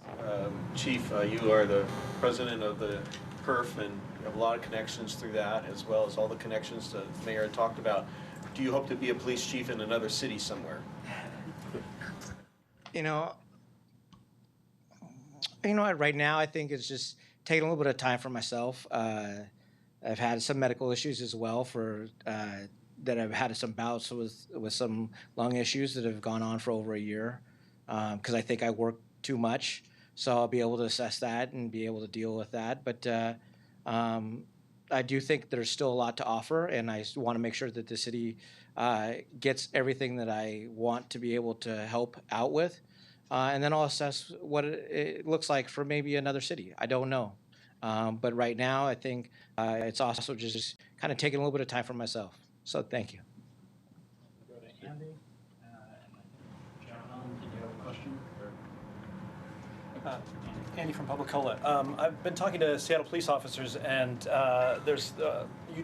Chief, you are the president of the PERF, and you have a lot of connections through that, as well as all the connections that the mayor had talked about. Do you hope to be a police chief in another city somewhere? You know, right now I think it's just taking a little bit of time for myself. I've had some medical issues as well that I've had some bouts with some lung issues that have gone on for over a year because I think I work too much. So I'll be able to assess that and be able to deal with that. But I do think there's still a lot to offer, and I want to make sure that the city gets everything that I want to be able to help out with. And then I'll assess what it looks like for maybe another city. I don't know. But right now, I think it's also just kind of taking a little bit of time for myself. So thank you. Go to Andy. And I think, John, did you have a question? Andy from Publicola. I've been talking to Seattle police officers, and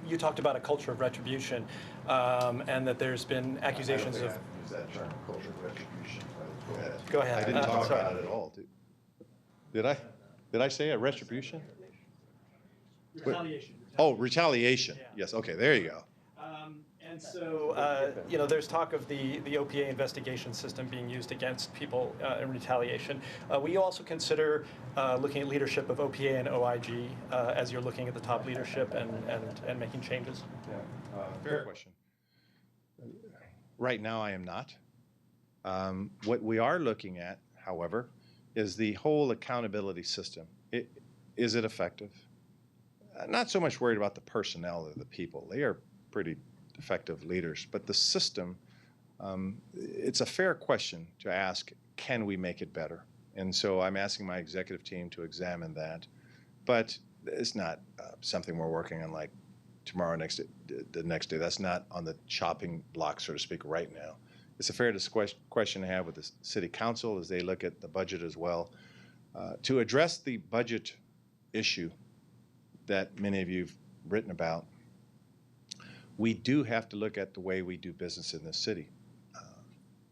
you talked about a culture of retribution, and that there's been accusations of. I don't think I use that term, culture of retribution. Go ahead. Go ahead. I didn't talk about it at all. Did I? Did I say a retribution? Retaliation. Oh, retaliation. Yeah. Yes. Okay. There you go. And so, there's talk of the OPA investigation system being used against people in retaliation. Will you also consider looking at leadership of OPA and OIG as you're looking at the top leadership and making changes? Yeah. Fair question. Right now, I am not. What we are looking at, however, is the whole accountability system. Is it effective? Not so much worried about the personnel of the people. They are pretty effective leaders. But the system, it's a fair question to ask, can we make it better? And so I'm asking my executive team to examine that. But it's not something we're working on like tomorrow, the next day. That's not on the chopping block, so to speak, right now. It's a fair question to have with the city council as they look at the budget as well. To address the budget issue that many of you have written about, we do have to look at the way we do business in this city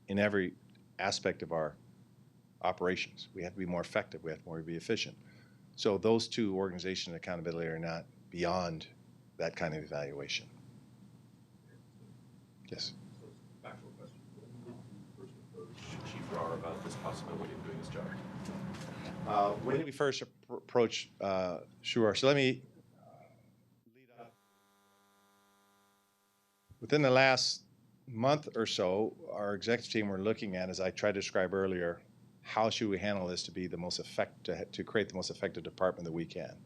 in every aspect of our operations. We have to be more effective. We have to be efficient. So those 2, organization and accountability, are not beyond that kind of evaluation. Yes. Factual question. When did you first approach Chief Rahr about this possibility of doing his job? When did we first approach Sue Rahr? So let me lead up. Within the last month or so, our executive team were looking at, as I tried to describe earlier, how should we handle this to be the most to create the most effective department that we can.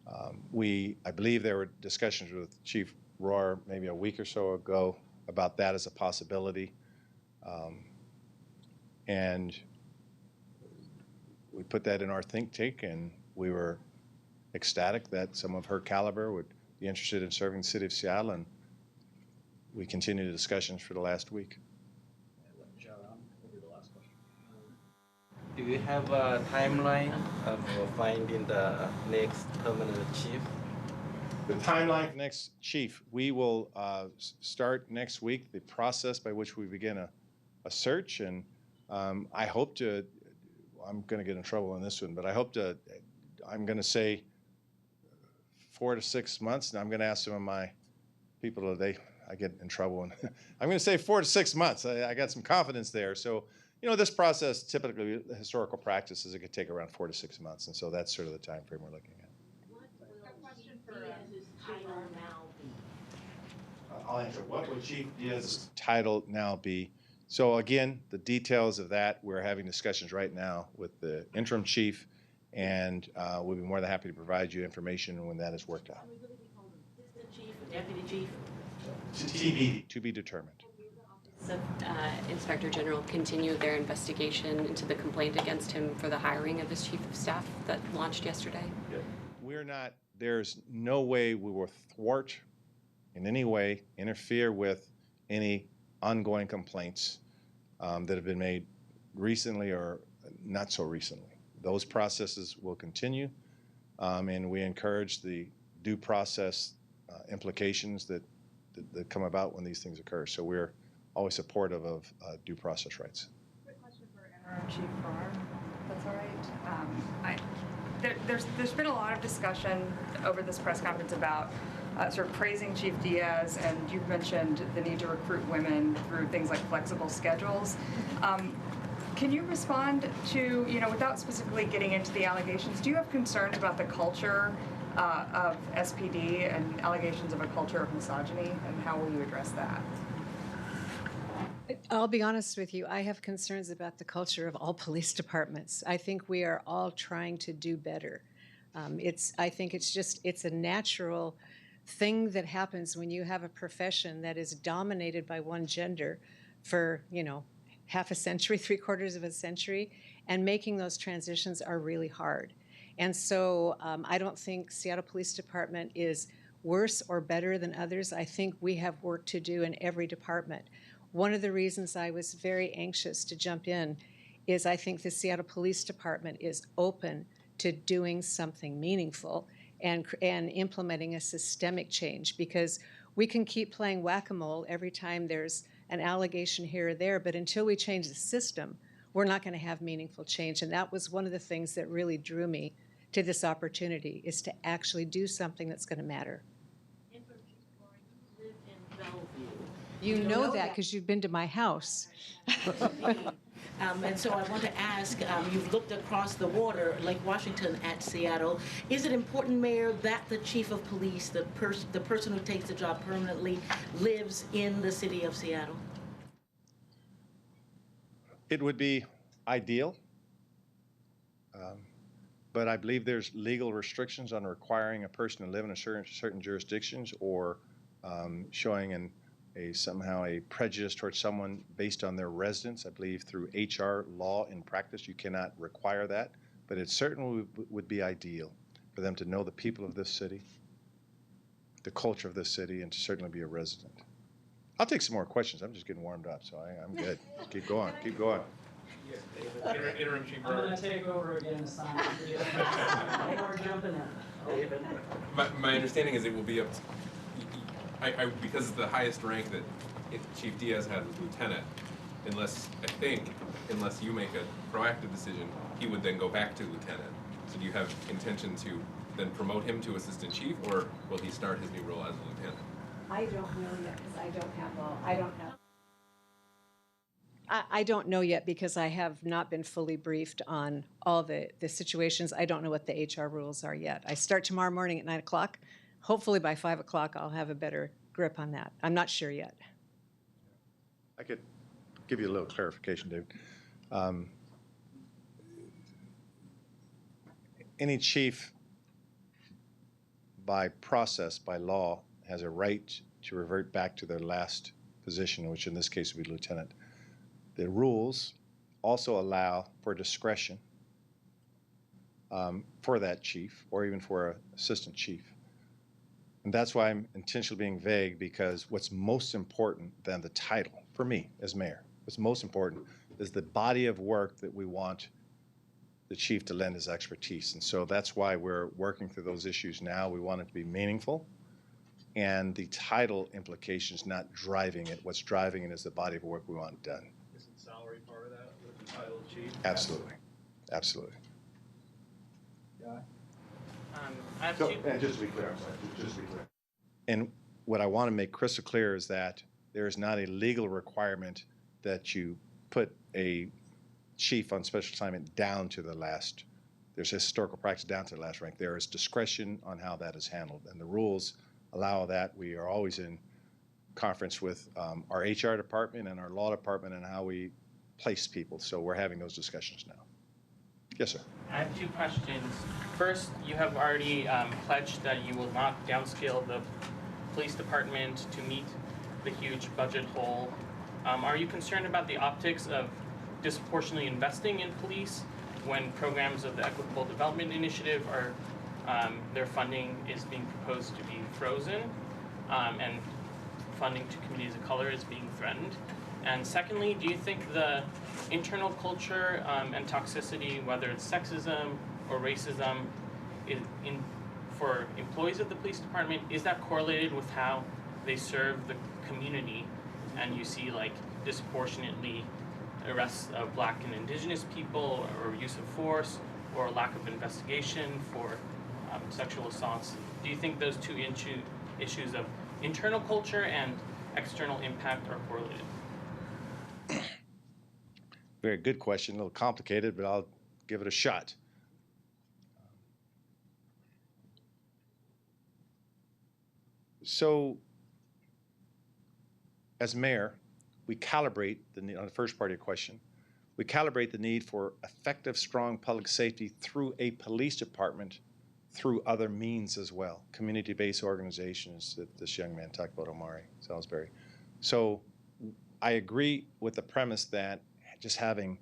I believe there were discussions with Chief Rahr maybe a week or so ago about that as a possibility. And we put that in our think tank, and we were ecstatic that someone of her caliber would be interested in serving the city of Seattle, and we continue the discussions for the last week. Do you have a timeline of finding the next permanent chief? The timeline for next chief, we will start next week the process by which we begin a search, and I hope to, I'm going to get in trouble on this one, but I hope to, I'm going to say 4 to 6 months, and I'm going to ask some of my people today, I get in trouble, and I'm going to say 4 to 6 months. I got some confidence there. So, you know, this process, typically, the historical practice is it could take around 4 to 6 months, and so that's sort of the time frame we're looking at. I'll answer. What would Chief Diaz's title now be? So again, the details of that, we're having discussions right now with the interim chief, and we'll be more than happy to provide you information when that is worked out. Assistant chief, deputy chief? TBD, to be determined. So, Inspector General continue their investigation into the complaint against him for the hiring of his chief of staff that launched yesterday? We're not, there's no way we will thwart in any way, interfere with any ongoing complaints that have been made recently or not so recently. Those processes will continue, and we encourage the due process implications that come about when these things occur. So we're always supportive of due process rights. Quick question for Interim Chief Rahr, if that's all right. There's been a lot of discussion over this press conference about sort of praising Chief Diaz, and you've mentioned the need to recruit women through things like flexible schedules. Can you respond to, you know, without specifically getting into the allegations, do you have concerns about the culture of SPD and allegations of a culture of misogyny, and how will you address that? I'll be honest with you, I have concerns about the culture of all police departments. I think we are all trying to do better. I think it's a natural thing that happens when you have a profession that is dominated by one gender for, you know, half a century, 3/4 of a century, and making those transitions are really hard. And so I don't think Seattle Police Department is worse or better than others. I think we have work to do in every department. One of the reasons I was very anxious to jump in is I think the Seattle Police Department is open to doing something meaningful and implementing a systemic change, because we can keep playing whack-a-mole every time there's an allegation here or there, but until we change the system, we're not going to have meaningful change. And that was one of the things that really drew me to this opportunity, is to actually do something that's going to matter. You know that because you've been to my house. And so I want to ask, you've looked across the water, Lake Washington at Seattle. Is it important, Mayor, that the chief of police, the person who takes the job permanently, lives in the city of Seattle? It would be ideal, but I believe there's legal restrictions on requiring a person to live in a certain jurisdictions, or showing somehow a prejudice towards someone based on their residence. I believe through HR law in practice you cannot require that, but it certainly would be ideal for them to know the people of this city, the culture of this city, and to certainly be a resident. I'll take some more questions. I'm just getting warmed up, so I'm good. Keep going. Keep going. Interim Chief I'm Rahr. going to take over again this time. We're jumping in. My understanding is it will be up to, because the highest rank that Chief Diaz had was lieutenant, unless you make a proactive decision, he would then go back to lieutenant. So do you have intention to then promote him to assistant chief, or will he start his new role as a lieutenant? I don't know yet because I don't know yet because I have not been fully briefed on all the situations. I don't know what the HR rules are yet. I start tomorrow morning at 9 o'clock. Hopefully by 5 o'clock I'll have a better grip on that. I'm not sure yet. I could give you a little clarification, David. Any chief, by process, by law, has a right to revert back to their last position, which in this case would be lieutenant. The rules also allow for discretion for that chief or even for an assistant chief. And that's why I'm intentionally being vague, because what's most important than the title for me as mayor, what's most important is the body of work that we want the chief to lend his expertise. And so that's why we're working through those issues now. We want it to be meaningful, and the title implications not driving it. What's driving it is the body of work we want done. Isn't salary part of that with the title of chief? Absolutely. Absolutely. Yeah. I have So, two. and just to be clear, I'm sorry, just to be clear. And what I want to make crystal clear is that there is not a legal requirement that you put a chief on special assignment down to the last. There's historical practice down to the last rank. There is discretion on how that is handled, and the rules allow that. We are always in conference with our HR department and our law department and how we place people. So we're having those discussions now. Yes, sir. I have two questions. First, you have already pledged that you will not downscale the police department to meet the huge budget hole. Are you concerned about the optics of disproportionately investing in police when programs of the Equitable Development Initiative are their funding is being proposed to be frozen, and funding to communities of color is being threatened? And secondly, do you think the internal culture and toxicity, whether it's sexism or racism, for employees of the police department, is that correlated with how they serve the community? And you see like disproportionately arrests of Black and Indigenous people, or use of force, or lack of investigation for sexual assaults. Do you think those two issues of internal culture and external impact are correlated? Very good question, a little complicated, but I'll give it a shot. So, as mayor, we calibrate the need, on the first part of your question, we calibrate the need for effective, strong public safety through a police department, through other means as well, community-based organizations that this young man talked about, Omari Salisbury. So I agree with the premise that just having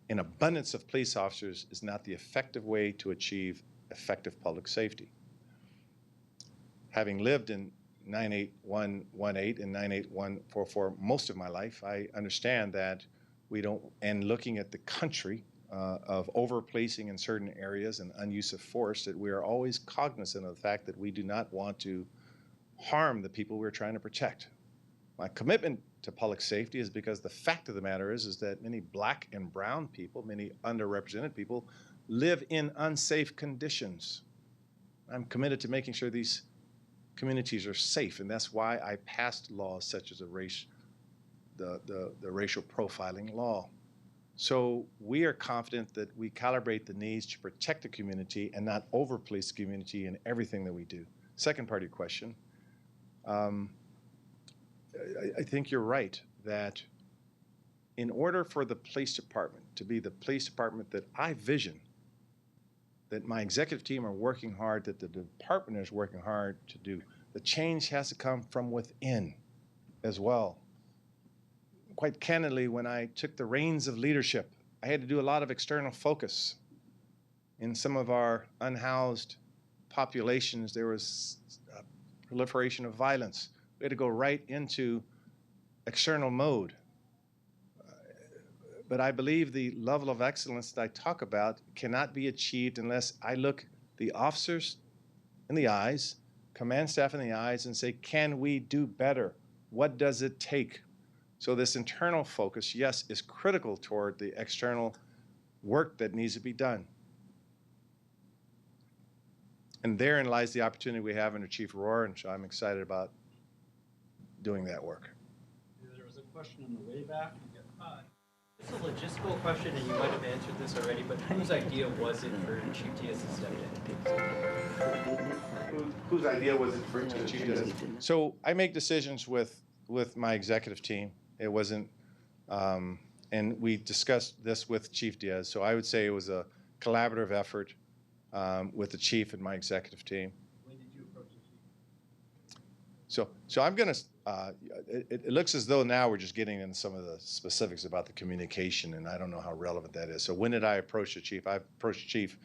an abundance of police officers is not the effective way to achieve effective public safety. Having lived in 98118 and 98144 most of my life, I understand that we don't, and looking at the country of over-policing in certain areas and unuse of force, that we are always cognizant of the fact that we do not want to harm the people we're trying to protect. My commitment to public safety is because the fact of the matter is that many Black and brown people, many underrepresented people, live in unsafe conditions. I'm committed to making sure these communities are safe, and that's why I passed laws such as the racial profiling law. So we are confident that we calibrate the needs to protect the community and not over-police the community in everything that we do. Second part of your question, I think you're right that in order for the police department to be the police department that I vision, that my executive team are working hard, that the department is working hard to do, the change has to come from within as well. Quite candidly, when I took the reins of leadership, I had to do a lot of external focus. In some of our unhoused populations, there was a proliferation of violence. We had to go right into external mode. But I believe the level of excellence that I talk about cannot be achieved unless I look the officers in the eyes, command staff in the eyes, and say, can we do better? What does it take? So this internal focus, yes, is critical toward the external work that needs to be done. And therein lies the opportunity we have under Chief Rahr, and so I'm excited about doing that work. There was a question on the way back. It's a logistical question, and you might have answered this already, but whose idea was it for Chief Diaz to step in? Whose idea was it for Chief Diaz? So I make decisions with my executive team. It wasn't, and we discussed this with Chief Diaz. So I would say it was a collaborative effort with the chief and my executive team. When did you approach the chief? So I'm going to, it looks as though now we're just getting into some of the specifics about the communication, and I don't know how relevant that is. So when did I approach the chief? I approached the chief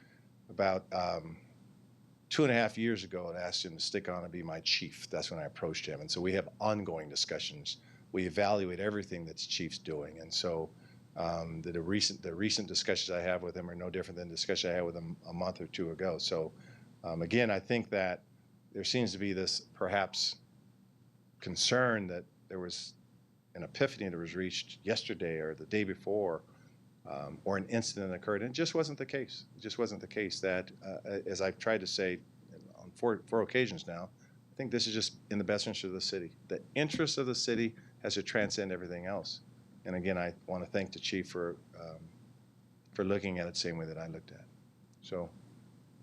about 2.5 years ago and asked him to stick on and be my chief. That's when I approached him. And so we have ongoing discussions. We evaluate everything that the chief's doing. And so the recent discussions I have with him are no different than the discussion I had with him a month or two ago. So again, I think that there seems to be this perhaps concern that there was an epiphany that was reached yesterday or the day before, or an incident occurred, and it just wasn't the case. It just wasn't the case. That, as I've tried to say on four occasions now, I think this is just in the best interest of the city. The interest of the city has to transcend everything else. And again, I want to thank the chief for looking at it the same way that I looked at it. So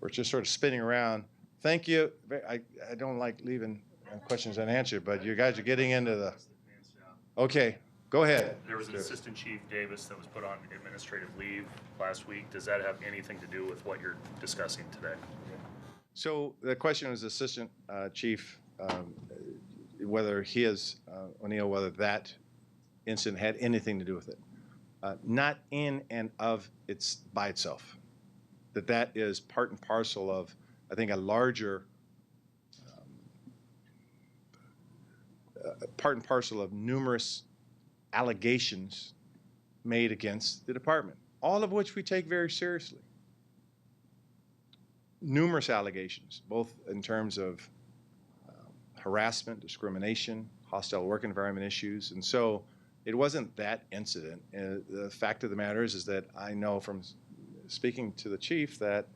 we're just sort of spinning around. Thank you. I don't like leaving questions unanswered, but you guys are getting into the. Okay, go ahead. There was an Assistant Chief Davis that was put on administrative leave last week. Does that have anything to do with what you're discussing today? So the question was Assistant Chief, whether his, O'Neill, whether that incident had anything to do with it. Not in and of its by itself. That is part and parcel of, I think, a larger part and parcel of numerous allegations made against the department, all of which we take very seriously. Numerous allegations, both in terms of harassment, discrimination, hostile work environment issues, and so it wasn't that incident. The fact of the matter is that I know from speaking to the chief that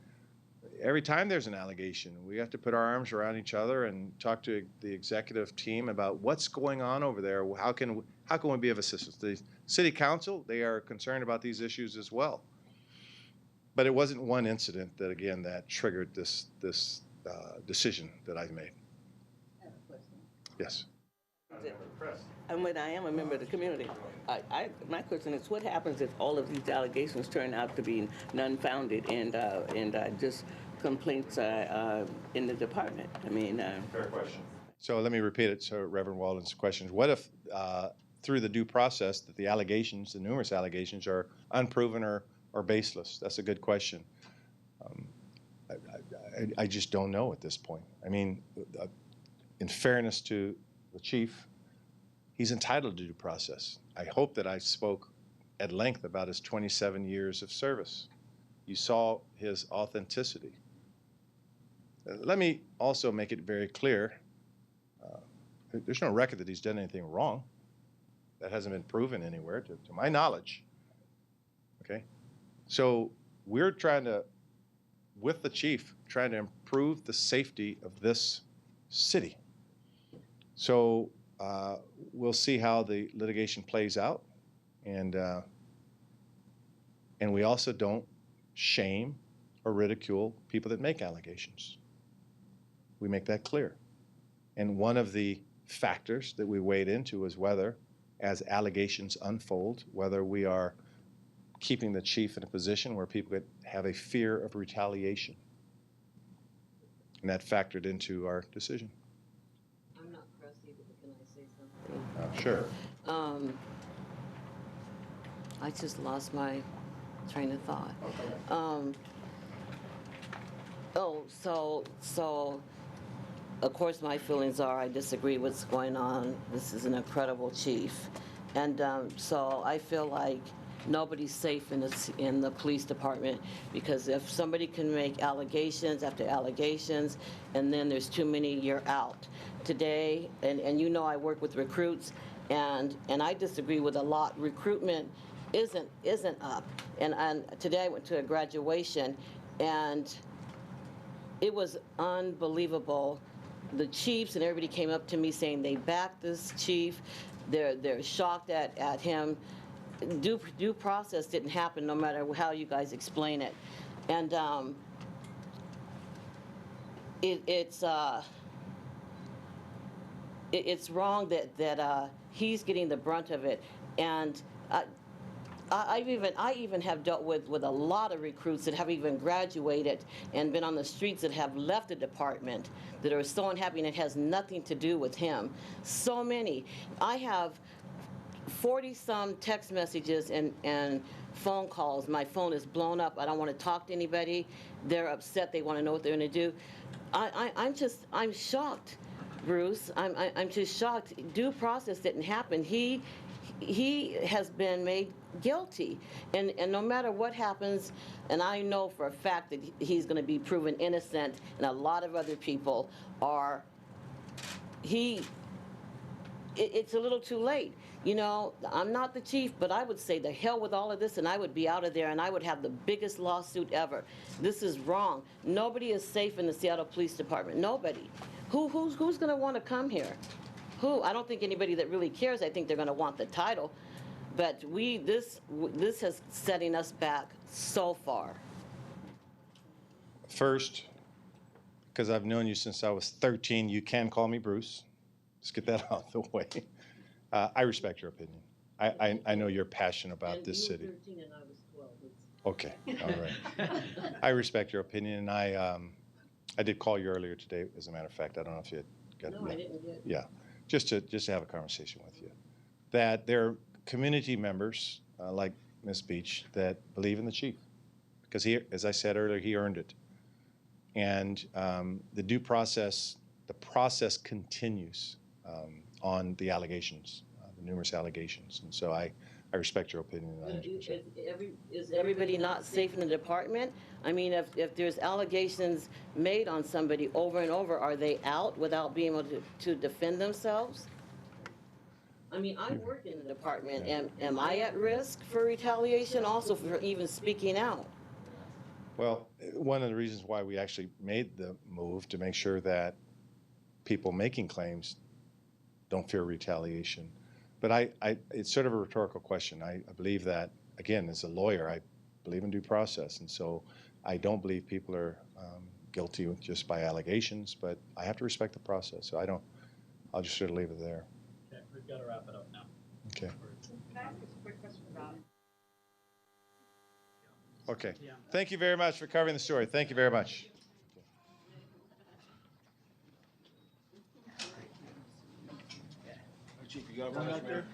every time there's an allegation, we have to put our arms around each other and talk to the executive team about what's going on over there. How can we be of assistance? The city council, they are concerned about these issues as well. But it wasn't one incident that, again, that triggered this decision that I've made. I have a question. Yes. And when I am a member of the community, my question is, what happens if all of these allegations turn out to be non-founded and just complaints in the department? I mean, fair question. So let me repeat it. So Reverend Walden's question is, what if through the due process that the allegations, the numerous allegations, are unproven or baseless? That's a good question. I just don't know at this point. I mean, in fairness to the chief, he's entitled to due process. I hope that I spoke at length about his 27 years of service. You saw his authenticity. Let me also make it very clear, there's no record that he's done anything wrong. That hasn't been proven anywhere to my knowledge. Okay? So we're trying to, with the chief, trying to improve the safety of this city. So we'll see how the litigation plays out, and we also don't shame or ridicule people that make allegations. We make that clear. And one of the factors that we weighed into is whether, as allegations unfold, whether we are keeping the chief in a position where people could have a fear of retaliation. And that factored into our decision. I'm not crusty, but can I say something? Sure. I just lost my train of thought. Okay. So of course my feelings are I disagree with what's going on. This is an incredible chief. And so I feel like nobody's safe in the police department, because if somebody can make allegations after allegations and then there's too many, you're out. Today, and you know I work with recruits, and I disagree with a lot. Recruitment isn't up. And today I went to a graduation, and it was unbelievable. The chiefs and everybody came up to me saying they backed this chief. They're shocked at him. Due process didn't happen, no matter how you guys explain it. And it's wrong that he's getting the brunt of it. And I even have dealt with a lot of recruits that have even graduated and been on the streets that have left the department that are so unhappy, and it has nothing to do with him. So many. I have 40-some text messages and phone calls. My phone is blown up. I don't want to talk to anybody. They're upset. They want to know what they're going to do. I'm shocked, Bruce. I'm just shocked. Due process didn't happen. He has been made guilty, and no matter what happens, and I know for a fact that he's going to be proven innocent, and a lot of other people are. It's a little too late. You know, I'm not the chief, but I would say the hell with all of this, and I would be out of there, and I would have the biggest lawsuit ever. This is wrong. Nobody is safe in the Seattle Police Department. Nobody. Who's going to want to come here? Who? I don't think anybody that really cares. I think they're going to want the title. But this is setting us back so far. First, because I've known you since I was 13, you can call me Bruce. Let's get that out of the way. I respect your opinion. I know you're passionate about this city. You were 13 and I was 12. Okay, all right. I respect your opinion, and I did call you earlier today, as a matter of fact. I don't know if you had got it. No, I didn't get it. Yeah, just to have a conversation with you. That there are community members, like Ms. Beach, that believe in the chief. Because he, as I said earlier, he earned it. And the due process, the process continues on the allegations, the numerous allegations. And so I respect your opinion 100%. Is everybody not safe in the department? I mean, if there's allegations made on somebody over and over, are they out without being able to defend themselves? I mean, I work in the department. Am I at risk for retaliation also for even speaking out? Well, one of the reasons why we actually made the move to make sure that people making claims don't fear retaliation. But it's sort of a rhetorical question. I believe that, again, as a lawyer, I believe in due process. And so I don't believe people are guilty just by allegations, but I have to respect the process. So I'll just sort of leave it there. Okay, we've got to wrap it up now. Okay. Can I ask a quick question about Okay. Thank you very much for covering the story. Thank you very much. Chief, you got one out there?